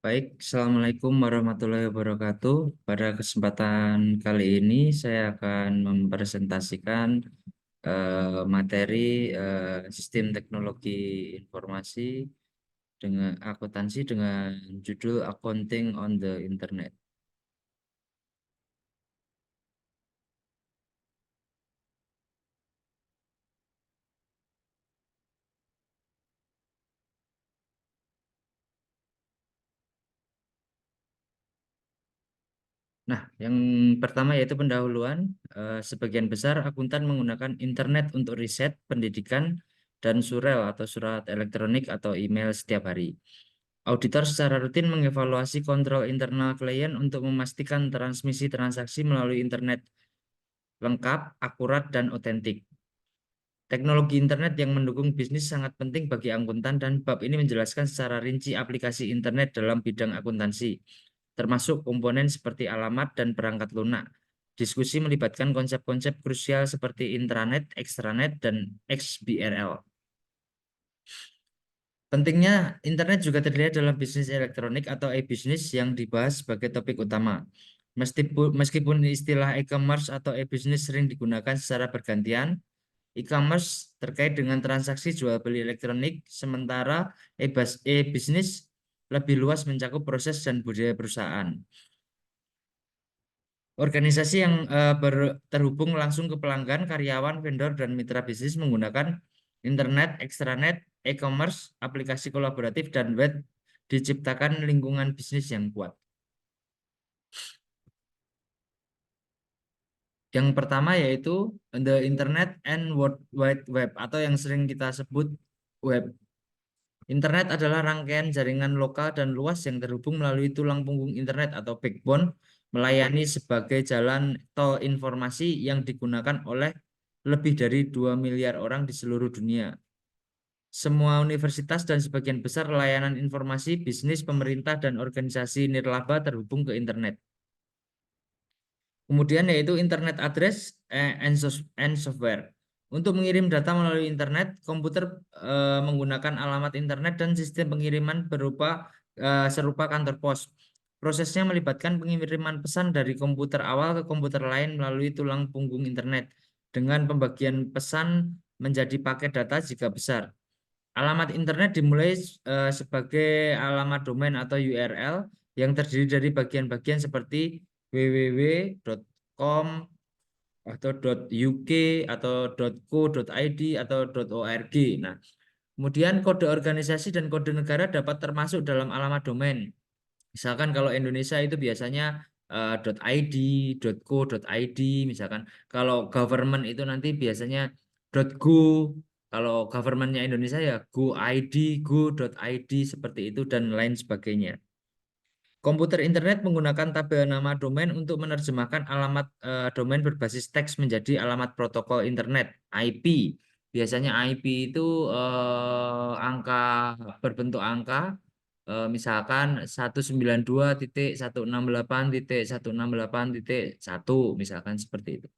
Baik, Assalamualaikum warahmatullahi wabarakatuh. Pada kesempatan kali ini saya akan mempresentasikan materi sistem teknologi informasi dengan akuntansi dengan judul Accounting on the Internet. Nah, yang pertama yaitu pendahuluan. Sebagian besar akuntan menggunakan internet untuk riset, pendidikan, dan surel atau surat elektronik atau email setiap hari. Auditor secara rutin mengevaluasi kontrol internal klien untuk memastikan transmisi transaksi melalui internet lengkap, akurat, dan otentik. Teknologi internet yang mendukung bisnis sangat penting bagi akuntan dan bab ini menjelaskan secara rinci aplikasi internet dalam bidang akuntansi, termasuk komponen seperti alamat dan perangkat lunak. Diskusi melibatkan konsep-konsep krusial seperti intranet, extranet, dan XBRL. Pentingnya internet juga terlihat dalam bisnis elektronik atau e-bisnis yang dibahas sebagai topik utama. Meskipun istilah e-commerce atau e-bisnis sering digunakan secara bergantian, e-commerce terkait dengan transaksi jual beli elektronik, sementara e-bisnis lebih luas mencakup proses dan budaya perusahaan. Organisasi yang terhubung langsung ke pelanggan, karyawan, vendor, dan mitra bisnis menggunakan internet, extranet, e-commerce, aplikasi kolaboratif, dan web diciptakan lingkungan bisnis yang kuat. Yang pertama yaitu the Internet and World Wide Web atau yang sering kita sebut web. Internet adalah rangkaian jaringan lokal dan luas yang terhubung melalui tulang punggung internet atau backbone, melayani sebagai jalan tol informasi yang digunakan oleh lebih dari 2 miliar orang di seluruh dunia. Semua universitas dan sebagian besar layanan informasi, bisnis, pemerintah, dan organisasi nirlaba terhubung ke internet. Kemudian yaitu internet address and software. Untuk mengirim data melalui internet, komputer menggunakan alamat internet dan sistem pengiriman serupa kantor pos. Prosesnya melibatkan pengiriman pesan dari komputer awal ke komputer lain melalui tulang punggung internet dengan pembagian pesan menjadi paket data jika besar. Alamat internet dimulai sebagai alamat domain atau URL yang terdiri dari bagian-bagian seperti www.com atau .uk atau .co.id atau .org. Nah, kemudian kode organisasi dan kode negara dapat termasuk dalam alamat domain. Misalkan kalau Indonesia itu biasanya .id, .co.id, misalkan kalau government itu nanti biasanya .go. Kalau governmentnya Indonesia ya go.id, go.id seperti itu dan lain sebagainya. Komputer internet menggunakan tabel nama domain untuk menerjemahkan alamat domain berbasis teks menjadi alamat protokol internet IP. Biasanya IP itu angka berbentuk angka, misalkan 192.168.168.1 misalkan seperti itu.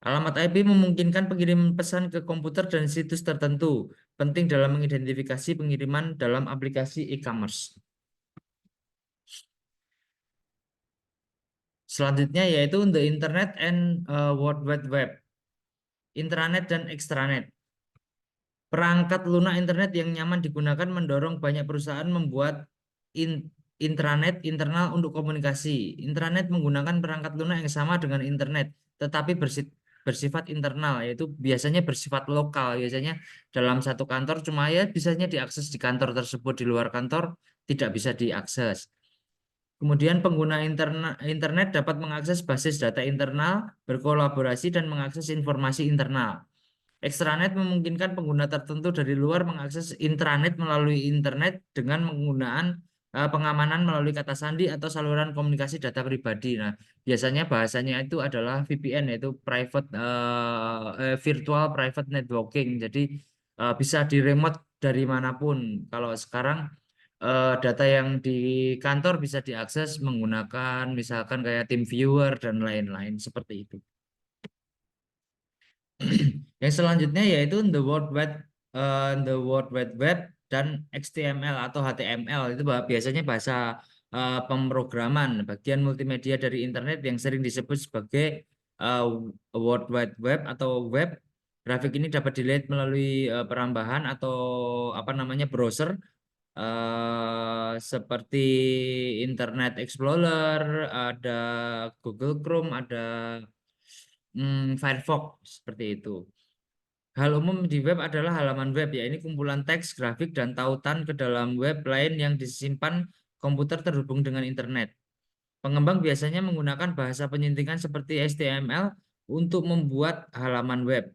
Alamat IP memungkinkan pengiriman pesan ke komputer dan situs tertentu, penting dalam mengidentifikasi pengiriman dalam aplikasi e-commerce. Selanjutnya yaitu the Internet and World Wide Web, intranet dan extranet. Perangkat lunak internet yang nyaman digunakan mendorong banyak perusahaan membuat intranet internal untuk komunikasi. Intranet menggunakan perangkat lunak yang sama dengan internet, tetapi bersifat internal, yaitu biasanya bersifat lokal. Biasanya dalam satu kantor cuma ya bisanya diakses di kantor tersebut, di luar kantor tidak bisa diakses. Kemudian pengguna internet dapat mengakses basis data internal, berkolaborasi, dan mengakses informasi internal. Extranet memungkinkan pengguna tertentu dari luar mengakses intranet melalui internet dengan penggunaan pengamanan melalui kata sandi atau saluran komunikasi data pribadi. Nah, biasanya bahasanya itu adalah VPN, yaitu virtual private networking. Jadi bisa di remote dari manapun. Kalau sekarang data yang di kantor bisa diakses menggunakan misalkan kayak TeamViewer dan lain-lain seperti itu. Yang selanjutnya yaitu the World Wide Web dan XML atau HTML itu biasanya bahasa pemrograman bagian multimedia dari internet yang sering disebut sebagai uh, World Wide Web atau web. Grafik ini dapat dilihat melalui perambahan atau apa namanya browser seperti Internet Explorer, ada Google Chrome, ada Firefox seperti itu. Hal umum di web adalah halaman web, ya ini kumpulan teks, grafik, dan tautan ke dalam web lain yang disimpan komputer terhubung dengan internet. Pengembang biasanya menggunakan bahasa penyuntikan seperti HTML untuk membuat halaman web.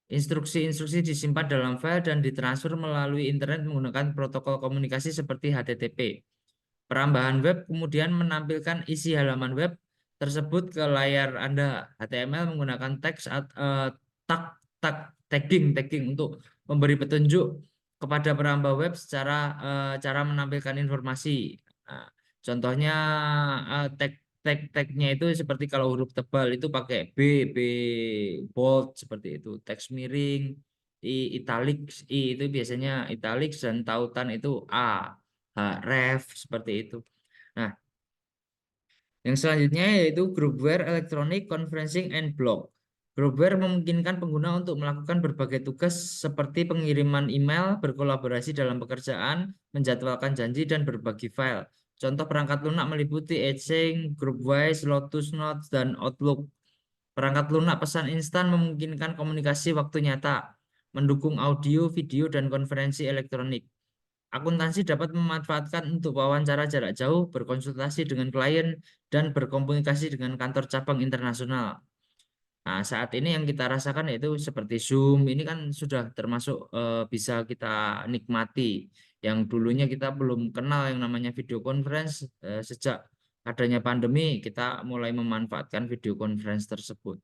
Instruksi-instruksi disimpan dalam file dan ditransfer melalui internet menggunakan protokol komunikasi seperti HTTP. Perambahan web kemudian menampilkan isi halaman web tersebut ke layar Anda. HTML menggunakan teks tag tag tagging untuk memberi petunjuk kepada perambah web secara cara menampilkan informasi. Nah, contohnya tag-tagnya itu seperti kalau huruf tebal itu pakai B bold seperti itu. Teks miring, italic, itu biasanya italic dan tautan itu ref seperti itu. Nah, yang selanjutnya yaitu groupware Electronic Conferencing and Blog. Groupware memungkinkan pengguna untuk melakukan berbagai tugas seperti pengiriman email, berkolaborasi dalam pekerjaan, menjadwalkan janji, dan berbagi file. Contoh perangkat lunak meliputi Exchange, Groupwise, Lotus Notes, dan Outlook. Perangkat lunak pesan instan memungkinkan komunikasi waktu nyata, mendukung audio, video, dan konferensi elektronik. Akuntansi dapat memanfaatkan untuk wawancara jarak jauh, berkonsultasi dengan klien, dan berkomunikasi dengan kantor cabang internasional. Nah, saat ini yang kita rasakan yaitu seperti Zoom, ini kan sudah termasuk bisa kita nikmati. Yang dulunya kita belum kenal yang namanya video conference, sejak adanya pandemi, kita mulai memanfaatkan video conference tersebut.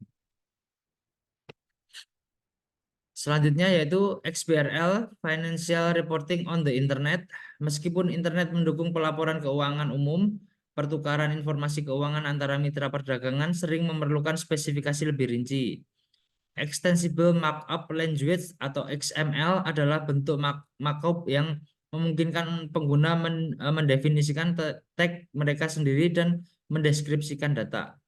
Selanjutnya yaitu XBRL, Financial Reporting on the Internet. Meskipun internet mendukung pelaporan keuangan umum, pertukaran informasi keuangan antara mitra perdagangan sering memerlukan spesifikasi lebih rinci. Extensible Markup Language atau XML adalah bentuk markup yang memungkinkan pengguna mendefinisikan tag mereka sendiri dan mendeskripsikan data.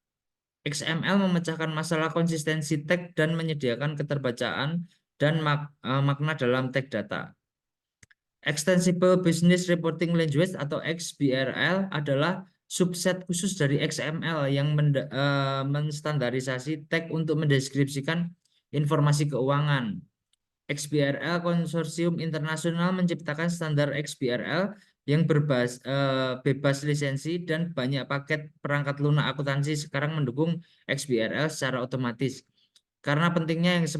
XML memecahkan masalah konsistensi tag dan menyediakan keterbacaan dan makna dalam tag data. Extensible Business Reporting Language atau XBRL adalah subset khusus dari XML yang menstandarisasi tag untuk mendeskripsikan informasi keuangan. XBRL Konsorsium Internasional menciptakan standar XBRL yang bebas lisensi dan banyak paket perangkat lunak akuntansi sekarang mendukung XBRL secara otomatis. Karena pentingnya yang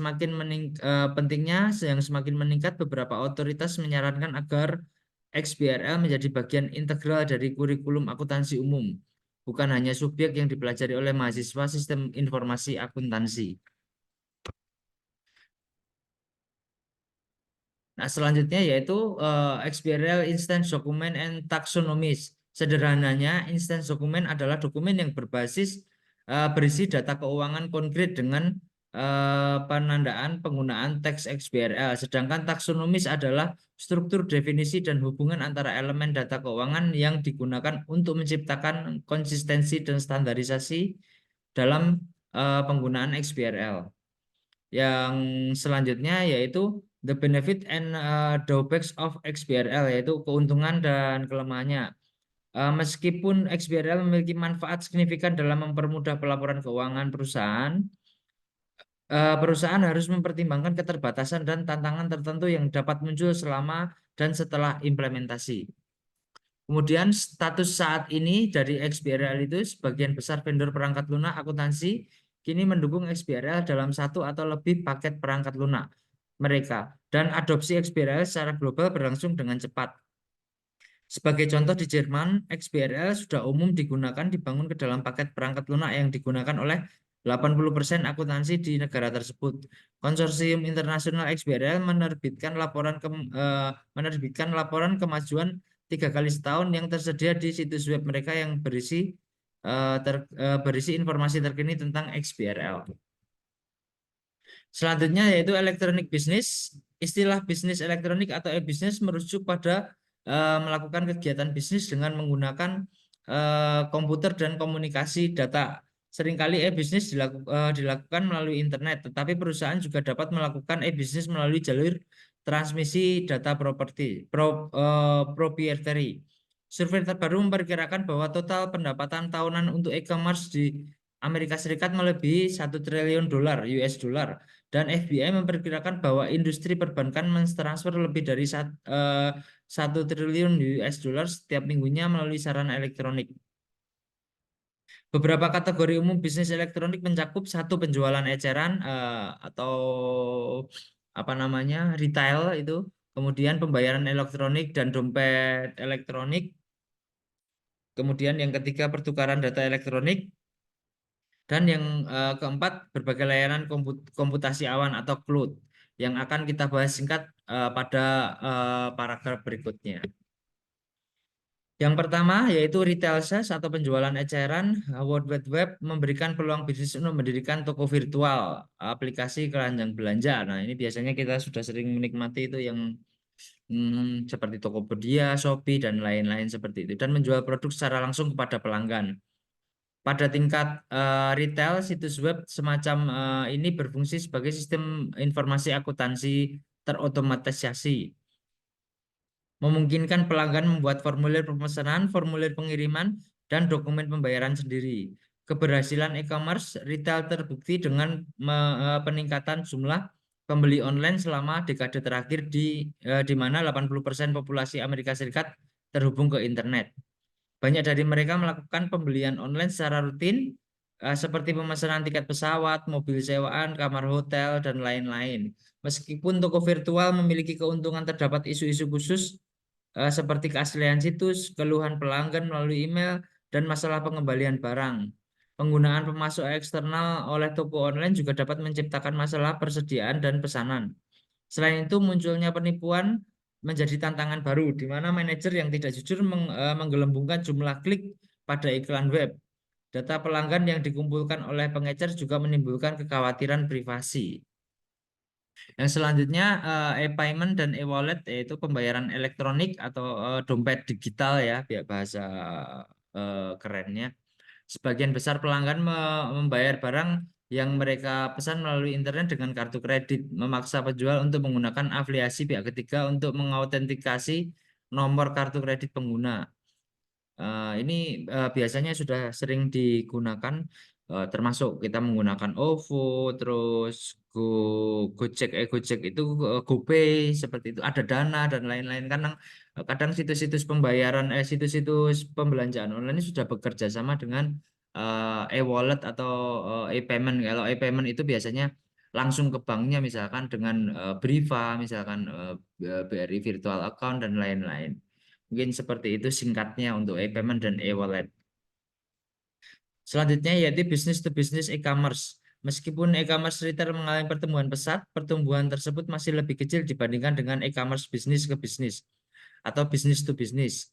semakin meningkat, beberapa otoritas menyarankan agar XBRL menjadi bagian integral dari kurikulum akuntansi umum, bukan hanya subjek yang dipelajari oleh mahasiswa sistem informasi akuntansi. Nah, selanjutnya yaitu XBRL Instance Document and Taxonomies. Sederhananya, instance dokumen adalah dokumen yang berisi data keuangan konkret dengan penandaan penggunaan teks XBRL. Sedangkan taksonomis adalah struktur definisi dan hubungan antara elemen data keuangan yang digunakan untuk menciptakan konsistensi dan standarisasi dalam penggunaan XBRL. Yang selanjutnya yaitu the benefit and drawbacks of XBRL, yaitu keuntungan dan kelemahannya. Meskipun XBRL memiliki manfaat signifikan dalam mempermudah pelaporan keuangan perusahaan, perusahaan harus mempertimbangkan keterbatasan dan tantangan tertentu yang dapat muncul selama dan setelah implementasi. Kemudian status saat ini dari XBRL itu sebagian besar vendor perangkat lunak akuntansi kini mendukung XBRL dalam satu atau lebih paket perangkat lunak mereka, dan adopsi XBRL secara global berlangsung dengan cepat. Sebagai contoh, di Jerman, XBRL sudah umum digunakan dibangun ke dalam paket perangkat lunak yang digunakan oleh 80% akuntansi di negara tersebut. Konsorsium Internasional XBRL menerbitkan laporan kemajuan 3 kali setahun yang tersedia di situs web mereka yang berisi informasi terkini tentang XBRL. Selanjutnya yaitu electronic business. Istilah bisnis elektronik atau e-bisnis merujuk pada melakukan kegiatan bisnis dengan menggunakan komputer dan komunikasi data. Seringkali e-bisnis dilakukan melalui internet, tetapi perusahaan juga dapat melakukan e-bisnis melalui jalur transmisi data proprietary. Survei terbaru memperkirakan bahwa total pendapatan tahunan untuk e-commerce di Amerika Serikat melebihi 1 triliun dolar US dollar, dan FBI memperkirakan bahwa industri perbankan mentransfer lebih dari 1 triliun US dollar setiap minggunya melalui sarana elektronik. Beberapa kategori umum bisnis elektronik mencakup satu penjualan eceran atau apa namanya retail itu, kemudian pembayaran elektronik dan dompet elektronik, kemudian yang ketiga pertukaran data elektronik, dan yang keempat berbagai layanan komputasi awan atau cloud yang akan kita bahas singkat pada paragraf berikutnya. Yang pertama yaitu retail sales atau penjualan eceran. World Wide Web memberikan peluang bisnis untuk mendirikan toko virtual, aplikasi keranjang belanja. Nah, ini biasanya kita sudah sering menikmati itu yang seperti Tokopedia, Shopee, dan lain-lain seperti itu. Dan menjual produk secara langsung kepada pelanggan. Pada tingkat retail, situs web semacam ini berfungsi sebagai sistem informasi akuntansi terotomatisasi, memungkinkan pelanggan membuat formulir pemesanan, formulir pengiriman, dan dokumen pembayaran sendiri. Keberhasilan e-commerce retail terbukti dengan peningkatan jumlah pembeli online selama dekade terakhir di mana 80% populasi Amerika Serikat terhubung ke internet. Banyak dari mereka melakukan pembelian online secara rutin, seperti pemesanan tiket pesawat, mobil sewaan, kamar hotel, dan lain-lain. Meskipun toko virtual memiliki keuntungan, terdapat isu-isu khusus seperti keaslian situs, keluhan pelanggan melalui email, dan masalah pengembalian barang. Penggunaan pemasok eksternal oleh toko online juga dapat menciptakan masalah persediaan dan pesanan. Selain itu, munculnya penipuan menjadi tantangan baru, di mana manajer yang tidak jujur menggelembungkan jumlah klik pada iklan web. Data pelanggan yang dikumpulkan oleh pengecer juga menimbulkan kekhawatiran privasi. Yang selanjutnya e-payment dan e-wallet, yaitu pembayaran elektronik atau dompet digital ya, biar bahasa kerennya. Sebagian besar pelanggan membayar barang yang mereka pesan melalui internet dengan kartu kredit, memaksa penjual untuk menggunakan afiliasi pihak ketiga untuk mengautentikasi nomor kartu kredit pengguna. Ini biasanya sudah sering digunakan, termasuk kita menggunakan OVO, terus Gojek, Gojek itu GoPay seperti itu, ada Dana dan lain-lain. Kadang situs-situs pembayaran, situs-situs pembelanjaan online ini sudah bekerja sama dengan e-wallet atau e-payment. Kalau e-payment itu biasanya langsung ke banknya, misalkan dengan Briva, misalkan BRI Virtual Account dan lain-lain. Mungkin seperti itu singkatnya untuk e-payment dan e-wallet. Selanjutnya yaitu business to business e-commerce. Meskipun e-commerce retail mengalami pertumbuhan pesat, pertumbuhan tersebut masih lebih kecil dibandingkan dengan e-commerce bisnis ke bisnis atau business to business.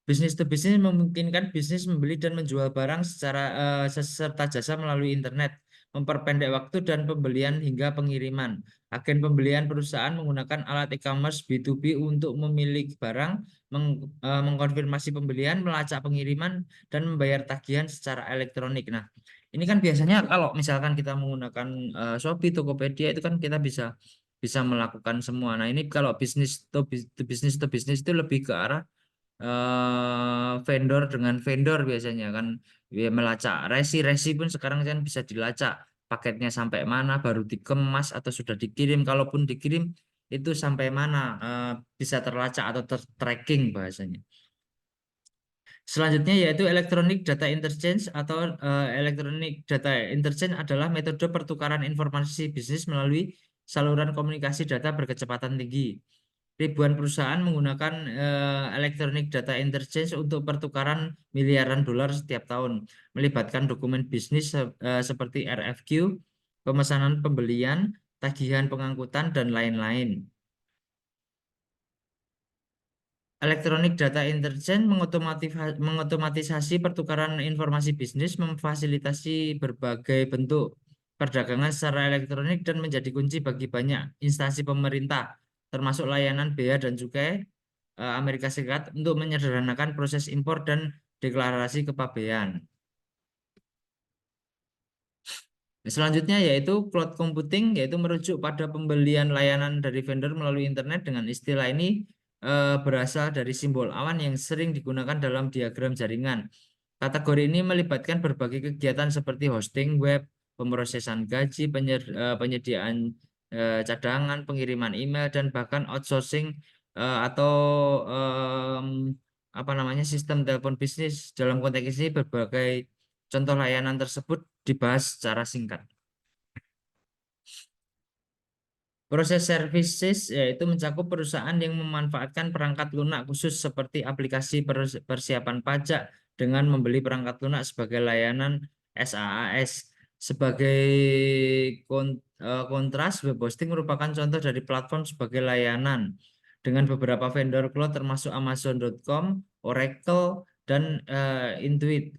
Bisnis to bisnis memungkinkan bisnis membeli dan menjual barang secara serta jasa melalui internet, memperpendek waktu dan pembelian hingga pengiriman. Agen pembelian perusahaan menggunakan alat e-commerce B2B untuk memiliki barang, mengkonfirmasi pembelian, melacak pengiriman, dan membayar tagihan secara elektronik. Nah, ini kan biasanya kalau misalkan kita menggunakan Shopee, Tokopedia, itu kan kita bisa bisa melakukan semua. Nah, ini kalau bisnis to bisnis itu lebih ke arah vendor dengan vendor biasanya kan, ya, melacak resi pun sekarang kan bisa dilacak paketnya sampai mana, baru dikemas atau sudah dikirim, kalaupun dikirim itu sampai mana, bisa terlacak atau tracking bahasanya. Selanjutnya yaitu electronic data interchange atau electronic data interchange adalah metode pertukaran informasi bisnis melalui saluran komunikasi data berkecepatan tinggi. Ribuan perusahaan menggunakan electronic data interchange untuk pertukaran miliaran dolar setiap tahun, melibatkan dokumen bisnis seperti RFQ, pemesanan pembelian, tagihan pengangkutan, dan lain-lain. Electronic data interchange mengotomatisasi pertukaran informasi bisnis, memfasilitasi berbagai bentuk perdagangan secara elektronik dan menjadi kunci bagi banyak instansi pemerintah, termasuk layanan bea dan cukai Amerika Serikat untuk menyederhanakan proses impor dan deklarasi kepabean. Selanjutnya yaitu cloud computing, yaitu merujuk pada pembelian layanan dari vendor melalui internet. Dengan istilah ini berasal dari simbol awan yang sering digunakan dalam diagram jaringan. Kategori ini melibatkan berbagai kegiatan seperti hosting web, pemrosesan gaji, penyediaan cadangan, pengiriman email, dan bahkan outsourcing atau em, apa namanya sistem telepon bisnis. Dalam konteks ini berbagai contoh layanan tersebut dibahas secara singkat. Proses services yaitu mencakup perusahaan yang memanfaatkan perangkat lunak khusus seperti aplikasi persiapan pajak dengan membeli perangkat lunak sebagai layanan SaaS. Sebagai kontras, web hosting merupakan contoh dari platform sebagai layanan dengan beberapa vendor cloud termasuk Amazon.com, Oracle, dan Intuit.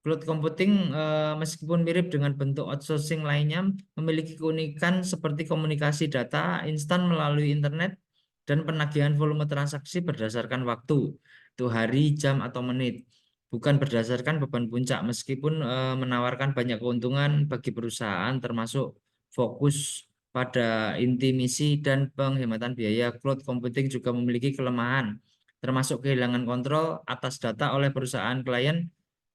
Cloud computing meskipun mirip dengan bentuk outsourcing lainnya memiliki keunikan seperti komunikasi data instan melalui internet dan penagihan volume transaksi berdasarkan waktu, itu hari, jam, atau menit, bukan berdasarkan beban puncak. Meskipun menawarkan banyak keuntungan bagi perusahaan termasuk fokus pada inti misi dan penghematan biaya, cloud computing juga memiliki kelemahan termasuk kehilangan kontrol atas data oleh perusahaan klien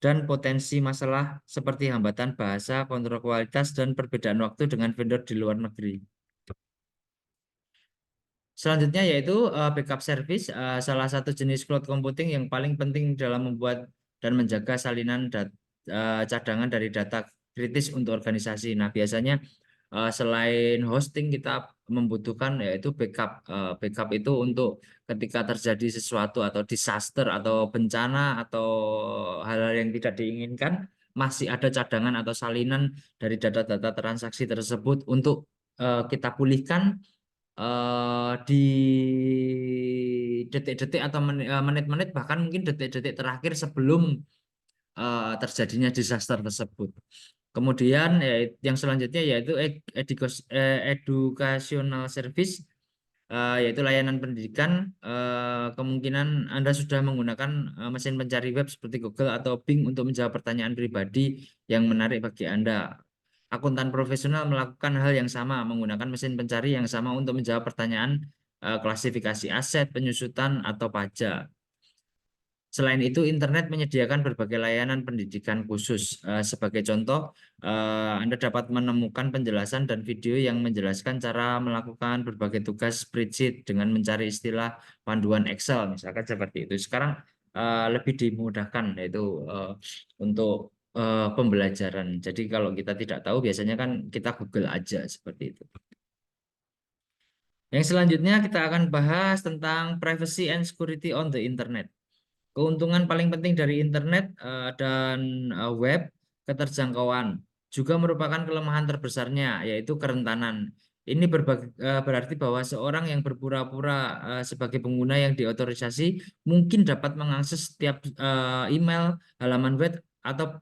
dan potensi masalah seperti hambatan bahasa, kontrol kualitas, dan perbedaan waktu dengan vendor di luar negeri. Selanjutnya yaitu backup service, salah satu jenis cloud computing yang paling penting dalam membuat dan menjaga salinan cadangan dari data kritis untuk organisasi. Nah, biasanya selain hosting kita membutuhkan yaitu backup. Backup itu untuk ketika terjadi sesuatu atau disaster atau bencana atau hal-hal yang tidak diinginkan, masih ada cadangan atau salinan dari data-data transaksi tersebut untuk kita pulihkan di detik-detik atau menit-menit bahkan mungkin detik-detik terakhir sebelum terjadinya disaster tersebut. Kemudian yang selanjutnya yaitu educational service, yaitu layanan pendidikan. Kemungkinan Anda sudah menggunakan mesin pencari web seperti Google atau Bing untuk menjawab pertanyaan pribadi yang menarik bagi Anda. Akuntan profesional melakukan hal yang sama, menggunakan mesin pencari yang sama untuk menjawab pertanyaan klasifikasi aset, penyusutan, atau pajak. Selain itu, internet menyediakan berbagai layanan pendidikan khusus. Sebagai contoh, Anda dapat menemukan penjelasan dan video yang menjelaskan cara melakukan berbagai tugas spreadsheet dengan mencari istilah panduan Excel, misalkan seperti itu. Sekarang lebih dimudahkan, yaitu untuk pembelajaran. Jadi kalau kita tidak tahu, biasanya kan kita Google aja seperti itu. Yang selanjutnya kita akan bahas tentang privacy and security on the internet. Keuntungan paling penting dari internet dan web, keterjangkauan, juga merupakan kelemahan terbesarnya, yaitu kerentanan. Ini berarti bahwa seorang yang berpura-pura sebagai pengguna yang diotorisasi mungkin dapat mengakses setiap email, halaman web, atau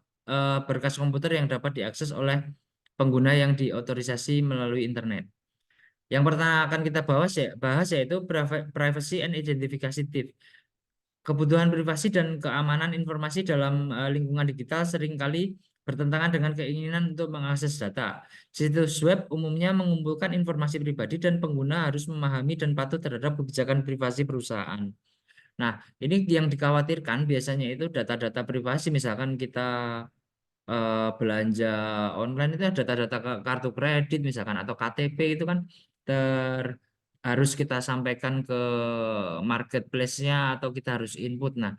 berkas komputer yang dapat diakses oleh pengguna yang diotorisasi melalui internet. Yang pertama akan kita bahas yaitu privacy and identification tips. Kebutuhan privasi dan keamanan informasi dalam lingkungan digital seringkali bertentangan dengan keinginan untuk mengakses data. Situs web umumnya mengumpulkan informasi pribadi dan pengguna harus memahami dan patuh terhadap kebijakan privasi perusahaan. Nah, ini yang dikhawatirkan biasanya itu data-data privasi, misalkan kita belanja online itu data-data kartu kredit misalkan atau KTP itu kan harus kita sampaikan ke marketplace-nya atau kita harus input. Nah,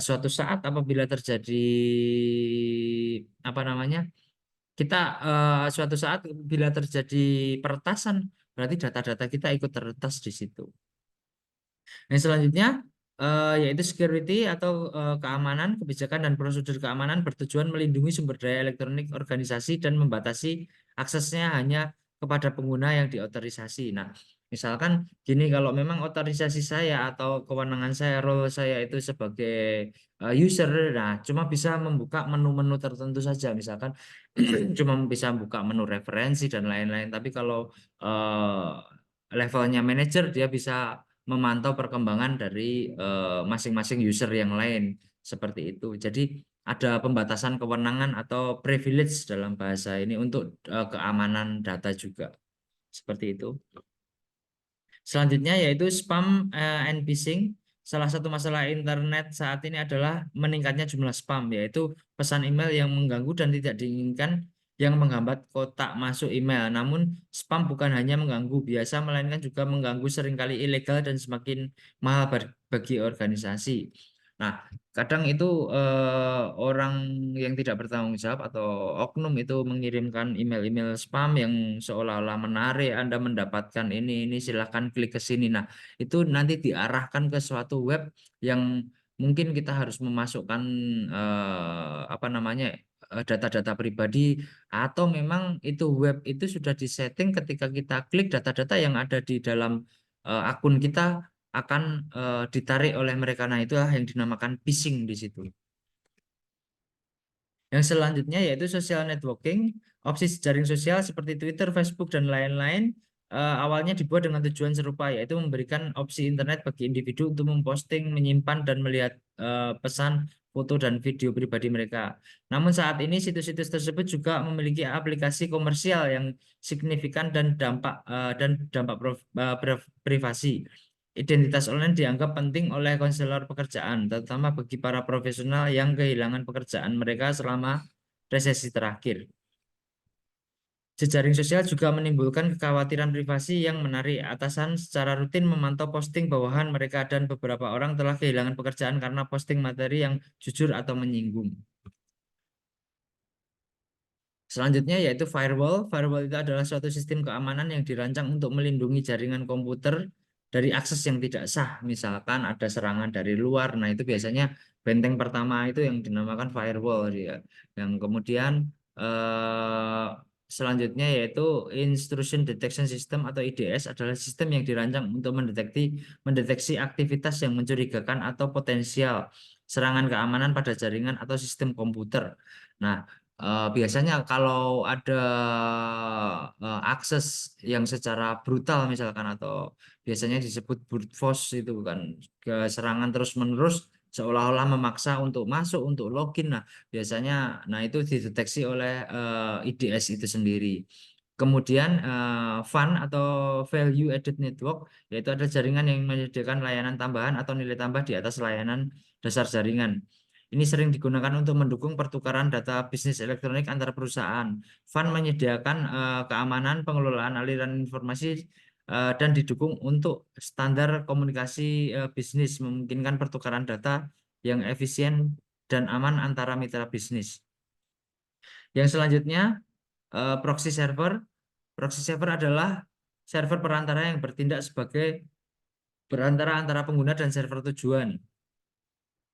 suatu saat apabila terjadi apa namanya kita suatu saat bila terjadi peretasan berarti data-data kita ikut teretas di situ. Yang selanjutnya yaitu security atau keamanan, kebijakan dan prosedur keamanan bertujuan melindungi sumber daya elektronik organisasi dan membatasi aksesnya hanya kepada pengguna yang diotorisasi. Nah, Misalkan gini, kalau memang otorisasi saya atau kewenangan saya, role saya itu sebagai user, nah cuma bisa membuka menu-menu tertentu saja. Misalkan cuma bisa buka menu referensi dan lain-lain. Tapi kalau levelnya manager, dia bisa memantau perkembangan dari masing-masing user yang lain seperti itu. Jadi ada pembatasan kewenangan atau privilege dalam bahasa ini untuk keamanan data juga seperti itu. Selanjutnya yaitu spam and phishing. Salah satu masalah internet saat ini adalah meningkatnya jumlah spam, yaitu pesan email yang mengganggu dan tidak diinginkan yang menghambat kotak masuk email. Namun spam bukan hanya mengganggu biasa, melainkan juga mengganggu seringkali ilegal dan semakin mahal bagi organisasi. Nah, kadang itu orang yang tidak bertanggung jawab atau oknum itu mengirimkan email-email spam yang seolah-olah menarik Anda mendapatkan ini silahkan klik ke sini. Nah, itu nanti diarahkan ke suatu web yang mungkin kita harus memasukkan apa namanya data-data pribadi, atau memang itu web itu sudah disetting ketika kita klik data-data yang ada di dalam akun kita akan ditarik oleh mereka. Nah, itulah yang dinamakan phishing di situ. Yang selanjutnya yaitu social networking. Opsi jaring sosial seperti Twitter, Facebook, dan lain-lain awalnya dibuat dengan tujuan serupa, yaitu memberikan opsi internet bagi individu untuk memposting, menyimpan, dan melihat pesan, foto, dan video pribadi mereka. Namun saat ini situs-situs tersebut juga memiliki aplikasi komersial yang signifikan dan dampak privasi. Identitas online dianggap penting oleh konselor pekerjaan, terutama bagi para profesional yang kehilangan pekerjaan mereka selama resesi terakhir. Jejaring sosial juga menimbulkan kekhawatiran privasi yang menarik. Atasan secara rutin memantau posting bawahan mereka dan beberapa orang telah kehilangan pekerjaan karena posting materi yang jujur atau menyinggung. Selanjutnya yaitu firewall. Firewall itu adalah suatu sistem keamanan yang dirancang untuk melindungi jaringan komputer dari akses yang tidak sah. Misalkan ada serangan dari luar. Nah, itu biasanya benteng pertama itu yang dinamakan firewall dia. Yang kemudian eh, selanjutnya yaitu Intrusion Detection System atau IDS adalah sistem yang dirancang untuk mendeteksi aktivitas yang mencurigakan atau potensial serangan keamanan pada jaringan atau sistem komputer. Nah, biasanya kalau ada akses yang secara brutal misalkan, atau biasanya disebut brute force itu kan, serangan terus-menerus seolah-olah memaksa untuk masuk, untuk login. Nah, biasanya itu dideteksi oleh IDS itu sendiri. Kemudian VAN atau Value Added Network, yaitu ada jaringan yang menyediakan layanan tambahan atau nilai tambah di atas layanan dasar jaringan. Ini sering digunakan untuk mendukung pertukaran data bisnis elektronik antar perusahaan. VAN menyediakan keamanan, pengelolaan aliran informasi, dan didukung untuk standar komunikasi bisnis, memungkinkan pertukaran data yang efisien dan aman antara mitra bisnis. Yang selanjutnya, proxy server. Proxy server adalah server perantara yang bertindak sebagai perantara antara pengguna dan server tujuan.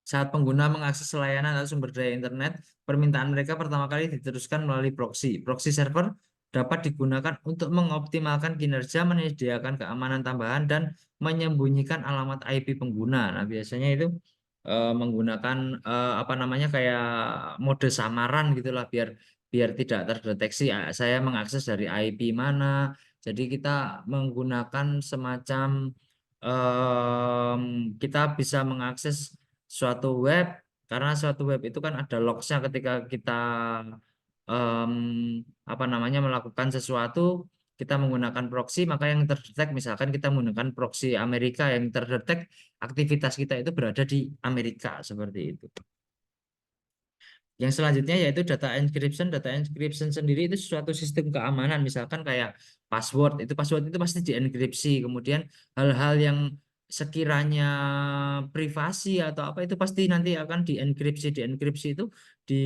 Saat pengguna mengakses layanan atau sumber daya internet, permintaan mereka pertama kali diteruskan melalui proxy. Proxy server dapat digunakan untuk mengoptimalkan kinerja, menyediakan keamanan tambahan, dan menyembunyikan alamat IP pengguna. Nah, biasanya itu menggunakan apa namanya kayak mode samaran gitulah, biar biar tidak terdeteksi saya mengakses dari IP mana. Jadi kita menggunakan semacam em, kita bisa mengakses suatu web, karena suatu web itu kan ada logsnya ketika kita em, apa namanya melakukan sesuatu, kita menggunakan proxy, maka yang terdetek, misalkan kita menggunakan proxy Amerika, yang terdetek aktivitas kita itu berada di Amerika seperti itu. Yang selanjutnya yaitu data encryption. Data encryption sendiri itu suatu sistem keamanan, misalkan kayak password itu pasti dienkripsi. Kemudian hal-hal yang sekiranya privasi atau apa itu pasti nanti akan dienkripsi. Dienkripsi itu di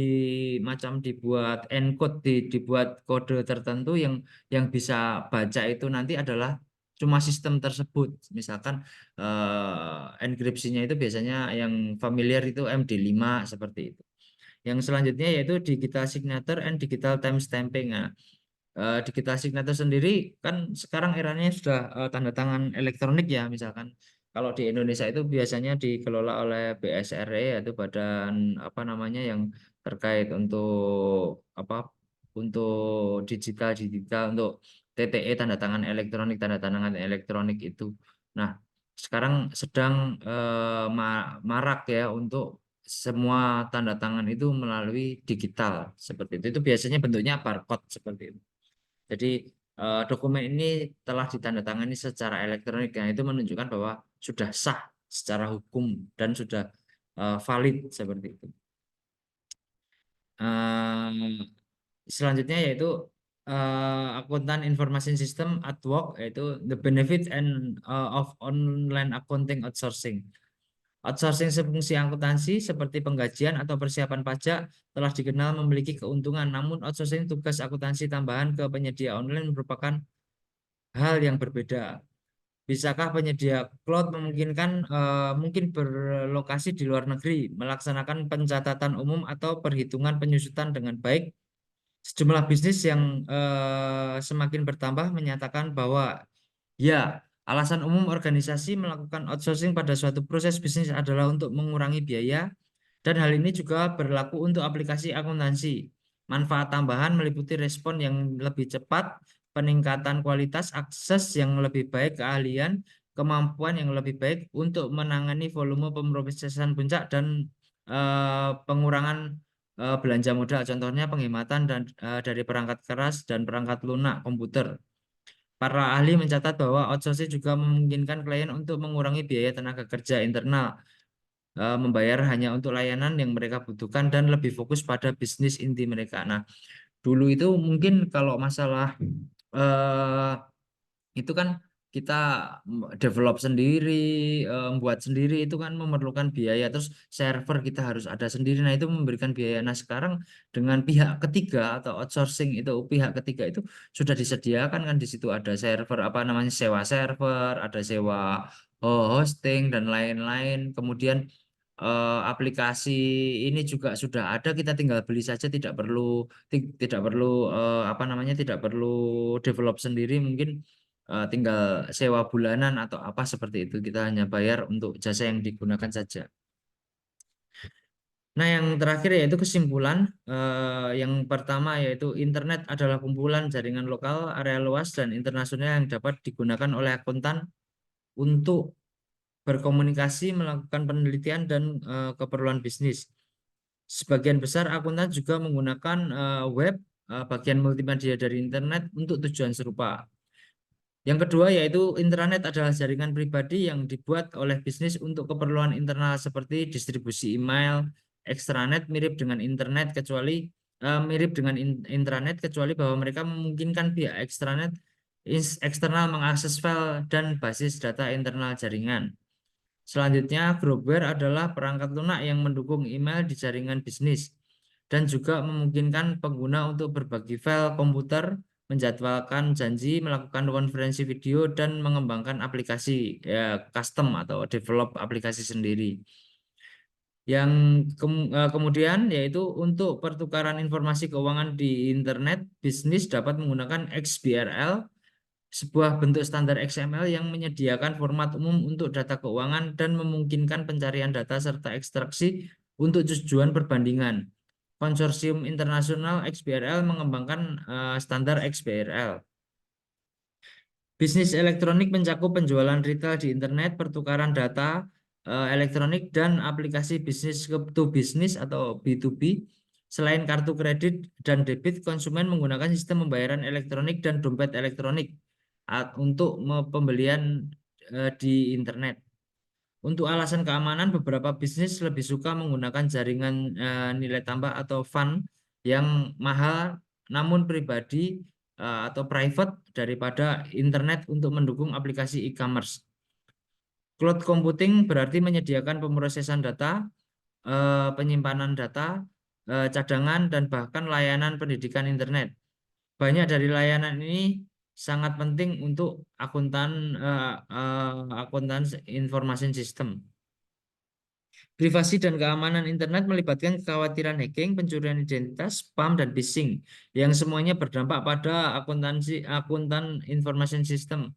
macam dibuat encode, dibuat kode tertentu yang bisa baca itu nanti adalah cuma sistem tersebut. Misalkan enkripsinya itu biasanya yang familiar itu MD5 seperti itu. Yang selanjutnya yaitu digital signature and digital timestamping. Nah, digital signature sendiri kan sekarang eranya sudah tanda tangan elektronik ya, misalkan kalau di Indonesia itu biasanya dikelola oleh BSRE, yaitu badan apa namanya yang terkait apa untuk digital untuk TTE, tanda tangan elektronik itu. Nah, sekarang sedang marak ya untuk semua tanda tangan itu melalui digital seperti itu. Itu biasanya bentuknya barcode seperti itu. Jadi dokumen ini telah ditandatangani secara elektronik, dan itu menunjukkan bahwa sudah sah secara hukum dan sudah valid seperti itu. Eh, Selanjutnya yaitu akuntan information system at work, yaitu the benefit of online accounting outsourcing. Outsourcing fungsi akuntansi seperti penggajian atau persiapan pajak telah dikenal memiliki keuntungan, namun outsourcing tugas akuntansi tambahan ke penyedia online merupakan hal yang berbeda. Bisakah penyedia cloud memungkinkan mungkin berlokasi di luar negeri, melaksanakan pencatatan umum atau perhitungan penyusutan dengan baik? Sejumlah bisnis yang semakin bertambah menyatakan bahwa ya, alasan umum organisasi melakukan outsourcing pada suatu proses bisnis adalah untuk mengurangi biaya, dan hal ini juga berlaku untuk aplikasi akuntansi. Manfaat tambahan meliputi respon yang lebih cepat, peningkatan kualitas, akses yang lebih baik, keahlian, kemampuan yang lebih baik untuk menangani volume pemrosesan puncak, dan pengurangan belanja modal. Contohnya penghematan dari perangkat keras dan perangkat lunak komputer. Para ahli mencatat bahwa outsourcing juga memungkinkan klien untuk mengurangi biaya tenaga kerja internal, membayar hanya untuk layanan yang mereka butuhkan, dan lebih fokus pada bisnis inti mereka. Nah, dulu itu mungkin kalau masalah eh, itu kan kita develop sendiri, membuat sendiri itu kan memerlukan biaya. Terus server kita harus ada sendiri. Nah, itu memberikan biaya. Nah, sekarang dengan pihak ketiga atau outsourcing itu, pihak ketiga itu sudah disediakan kan, di situ ada server apa namanya, sewa server, ada sewa hosting dan lain-lain. Kemudian aplikasi ini juga sudah ada, kita tinggal beli saja, tidak perlu apa namanya, tidak perlu develop sendiri, mungkin tinggal sewa bulanan atau apa seperti itu, kita hanya bayar untuk jasa yang digunakan saja. Nah, yang terakhir yaitu kesimpulan. Yang pertama yaitu internet adalah kumpulan jaringan lokal, area luas, dan internasional yang dapat digunakan oleh akuntan untuk berkomunikasi, melakukan penelitian, dan keperluan bisnis. Sebagian besar akuntan juga menggunakan web, bagian multimedia dari internet untuk tujuan serupa. Yang kedua yaitu intranet adalah jaringan pribadi yang dibuat oleh bisnis untuk keperluan internal seperti distribusi email. Extranet mirip dengan internet mirip dengan intranet, kecuali bahwa mereka memungkinkan pihak eksternal mengakses file dan basis data internal jaringan. Selanjutnya, groupware adalah perangkat lunak yang mendukung email di jaringan bisnis dan juga memungkinkan pengguna untuk berbagi file komputer, menjadwalkan janji, melakukan konferensi video, dan mengembangkan aplikasi ya, custom atau develop aplikasi sendiri. Yang kemudian yaitu untuk pertukaran informasi keuangan di internet, bisnis dapat menggunakan XBRL, sebuah bentuk standar XML yang menyediakan format umum untuk data keuangan dan memungkinkan pencarian data serta ekstraksi untuk tujuan perbandingan. Konsorsium internasional XBRL mengembangkan standar XBRL. Bisnis elektronik mencakup penjualan retail di internet, pertukaran data elektronik, dan aplikasi bisnis to bisnis atau B2B. Selain kartu kredit dan debit, konsumen menggunakan sistem pembayaran elektronik dan dompet elektronik untuk pembelian di internet. Untuk alasan keamanan, beberapa bisnis lebih suka menggunakan jaringan nilai tambah atau fund yang mahal namun pribadi atau private daripada internet untuk mendukung aplikasi e-commerce. Cloud computing berarti menyediakan pemrosesan data, penyimpanan data, cadangan, dan bahkan layanan pendidikan internet. Banyak dari layanan ini sangat penting untuk akuntan information system. Privasi dan keamanan internet melibatkan kekhawatiran hacking, pencurian identitas, spam, dan phishing, yang semuanya berdampak pada akuntan information system,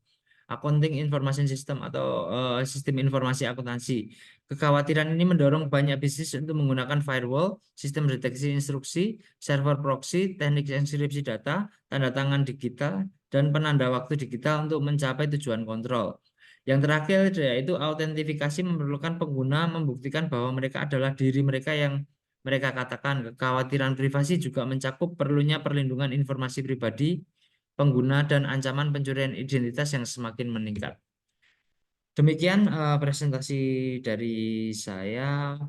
accounting information system atau sistem informasi akuntansi. Kekhawatiran ini mendorong banyak bisnis untuk menggunakan firewall, sistem deteksi instruksi, server proxy, teknik enkripsi data, tanda tangan digital, dan penanda waktu digital untuk mencapai tujuan kontrol. Yang terakhir yaitu autentifikasi memerlukan pengguna membuktikan bahwa mereka adalah diri mereka yang mereka katakan. Kekhawatiran privasi juga mencakup perlunya perlindungan informasi pribadi pengguna dan ancaman pencurian identitas yang semakin meningkat. Demikian presentasi dari saya.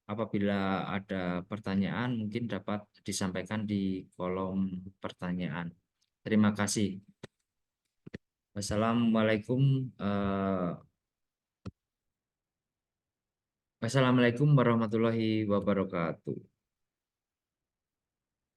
Apabila ada pertanyaan mungkin dapat disampaikan di kolom pertanyaan. Terima kasih. Wassalamualaikum. Wassalamualaikum warahmatullahi wabarakatuh.